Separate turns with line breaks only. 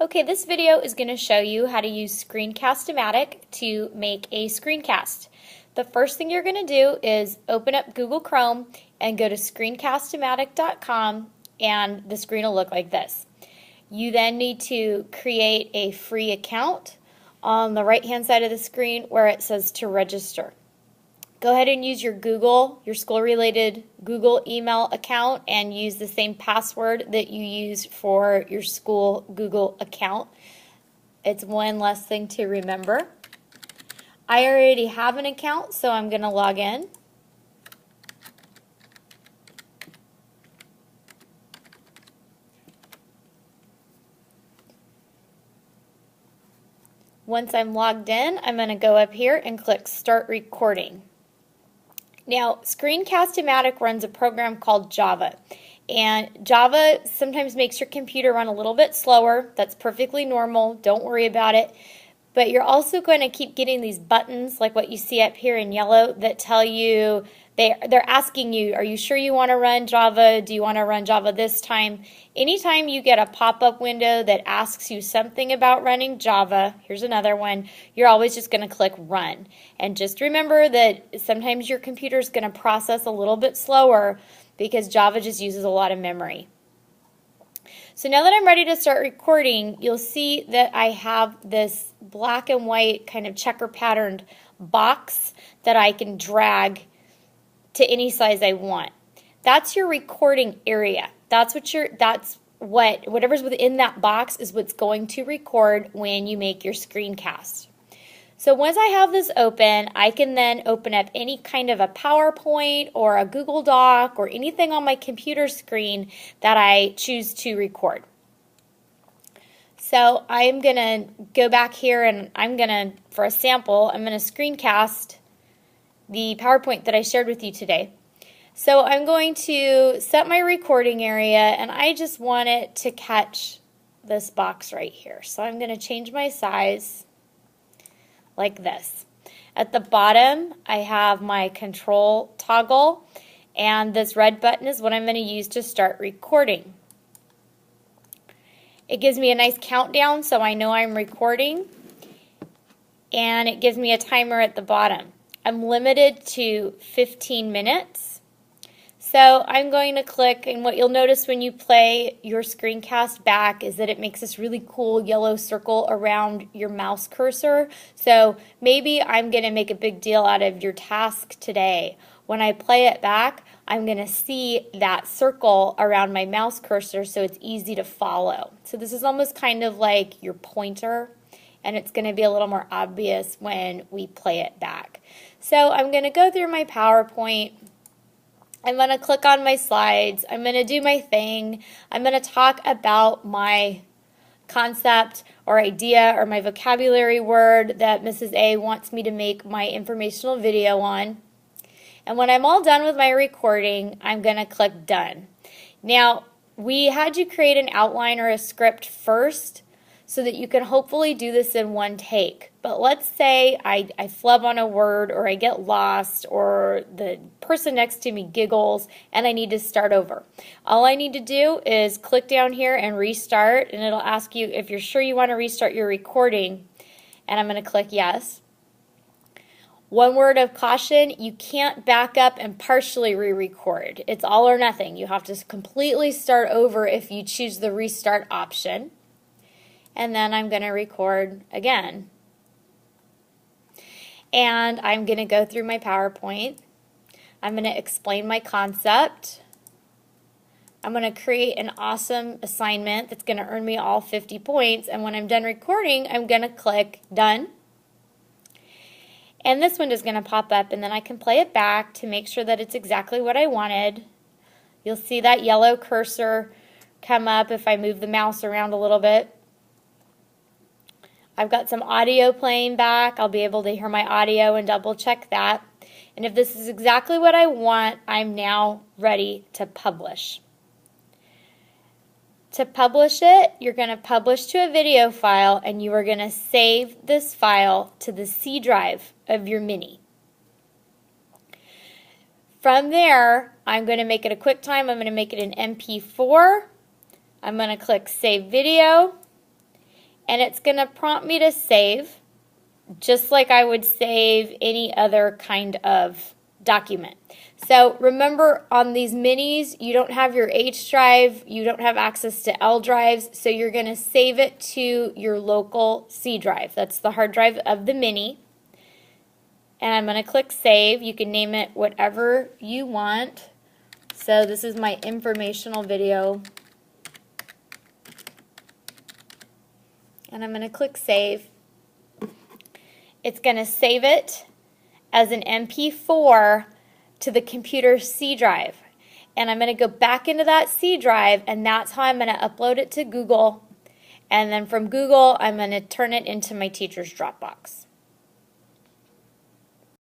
Okay, this video is going to show you how to use screen-cast-o-matic to make a screencast. The first thing you're going to do is open up Google Chrome and go to screen-cast-o-matic.com, and the screen will look like this. You then need to create a free account on the right hand side of the screen where it says to register. Go ahead and use your school-related Google email account and use the same password that you use for your school Google account. It's one less thing to remember. I already have an account, so I'm going to log in. Once I'm logged in, I'm going to go up here and click Start Recording. Now, screen-cast-o-matic runs a program called Java, and Java sometimes makes your computer run a little bit slower. That's perfectly normal. Don't worry about it. But you're also going to keep getting these buttons like what you see up here in yellow that tell you, they're asking you, are you sure you want to run Java? Do you want to run Java this time? Anytime you get a pop-up window that asks you something about running Java, here's another one, you're always just going to click Run. And just remember that sometimes your computer is going to process a little bit slower because Java just uses a lot of memory. So now that I'm ready to start recording, you'll see that I have this black and white kind of checker patterned box that I can drag to any size I want. That's your recording area. Whatever's within that box is what's going to record when you make your screencast. So once I have this open, I can then open up any kind of a PowerPoint or a Google Doc or anything on my computer screen that I choose to record. So I'm going to go back here and for a sample, I'm going to screencast the PowerPoint that I shared with you today. So I'm going to set my recording area, and I just want it to catch this box right here. So I'm going to change my size like this. At the bottom, I have my control toggle, and this red button is what I'm going to use to start recording. It gives me a nice countdown so I know I'm recording, and it gives me a timer at the bottom. I'm limited to 15 minutes. So I'm going to click, and what you'll notice when you play your screencast back is that it makes this really cool yellow circle around your mouse cursor. So maybe I'm going to make a big deal out of your task today. When I play it back, I'm going to see that circle around my mouse cursor so it's easy to follow. So this is almost kind of like your pointer, and it's going to be a little more obvious when we play it back. So I'm going to go through my PowerPoint. I'm going to click on my slides. I'm going to do my thing. I'm going to talk about my concept or idea or my vocabulary word that Mrs. A wants me to make my informational video on. And when I'm all done with my recording, I'm going to click Done. Now, we had you create an outline or a script first so that you can hopefully do this in one take. But let's say I flub on a word, or I get lost, or the person next to me giggles and I need to start over. All I need to do is click down here and restart, and it'll ask you if you're sure you want to restart your recording, and I'm going to click yes. One word of caution, you can't back up and partially re-record. It's all or nothing. You have to completely start over if you choose the restart option. And then I'm going to record again. And I'm going to go through my PowerPoint. I'm going to explain my concept. I'm going to create an awesome assignment that's going to earn me all 50 points. And when I'm done recording, I'm going to click Done. And this window is going to pop up, and then I can play it back to make sure that it's exactly what I wanted. You'll see that yellow cursor come up if I move the mouse around a little bit. I've got some audio playing back. I'll be able to hear my audio and double check that. And if this is exactly what I want, I'm now ready to publish. To publish it, you're going to publish to a video file, and you are going to save this file to the C drive of your Mini. From there, I'm going to make it a QuickTime. I'm going to make it an MP4. I'm going to click Save Video. and it's going to prompt me to save, just like I would save any other kind of document. So remember, on these minis, you don't have your H drive, you don't have access to L drives, so you're going to save it to your local C drive. That's the hard drive of the mini. And I'm going to click save. You can name it whatever you want. So this is my informational video. And I'm going to click save. It's going to save it as an MP4 to the computer C drive. And I'm going to go back into that C drive, and that's how I'm going to upload it to Google. And then from Google, I'm going to turn it into my teacher's Dropbox.